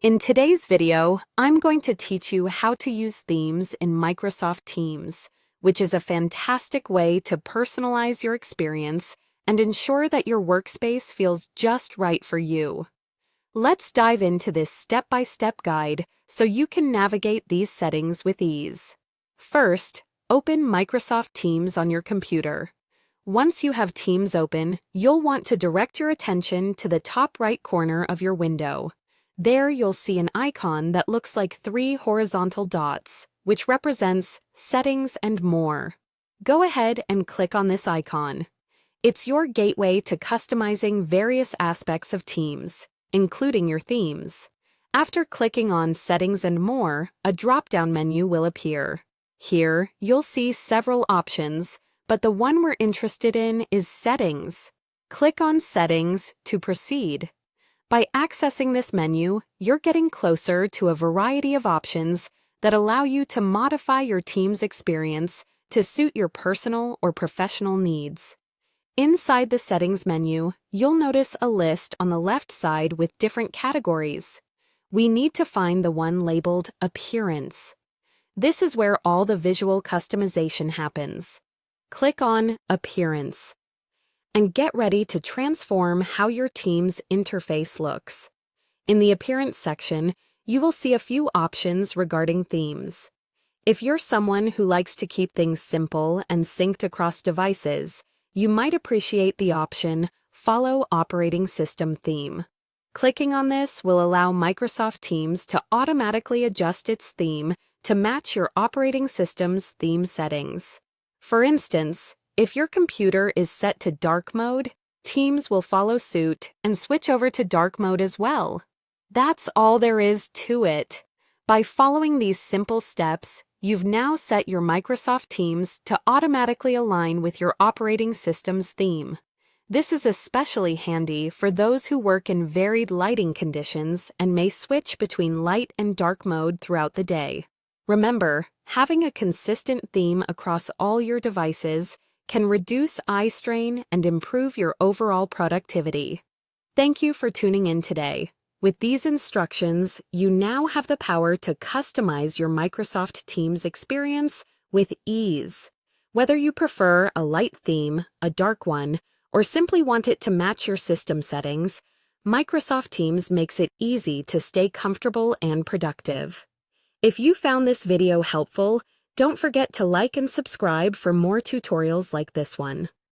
In today's video, I'm going to teach you how to use themes in Microsoft Teams, which is a fantastic way to personalize your experience and ensure that your workspace feels just right for you. Let's dive into this step-by-step guide so you can navigate these settings with ease. First, open Microsoft Teams on your computer. Once you have Teams open, you'll want to direct your attention to the top right corner of your window. There you'll see an icon that looks like 3 horizontal dots, which represents Settings and More. Go ahead and click on this icon. It's your gateway to customizing various aspects of Teams, including your themes. After clicking on Settings and More, a drop-down menu will appear. Here, you'll see several options, but the one we're interested in is Settings. Click on Settings to proceed. By accessing this menu, you're getting closer to a variety of options that allow you to modify your team's experience to suit your personal or professional needs. Inside the Settings menu, you'll notice a list on the left side with different categories. We need to find the one labeled Appearance. This is where all the visual customization happens. Click on Appearance and get ready to transform how your team's interface looks. In the Appearance section, you will see a few options regarding themes. If you're someone who likes to keep things simple and synced across devices, you might appreciate the option Follow Operating System Theme. Clicking on this will allow Microsoft Teams to automatically adjust its theme to match your operating system's theme settings. For instance, if your computer is set to dark mode, Teams will follow suit and switch over to dark mode as well. That's all there is to it. By following these simple steps, you've now set your Microsoft Teams to automatically align with your operating system's theme. This is especially handy for those who work in varied lighting conditions and may switch between light and dark mode throughout the day. Remember, having a consistent theme across all your devices can reduce eye strain and improve your overall productivity. Thank you for tuning in today. With these instructions, you now have the power to customize your Microsoft Teams experience with ease. Whether you prefer a light theme, a dark one, or simply want it to match your system settings, Microsoft Teams makes it easy to stay comfortable and productive. If you found this video helpful, don't forget to like and subscribe for more tutorials like this one.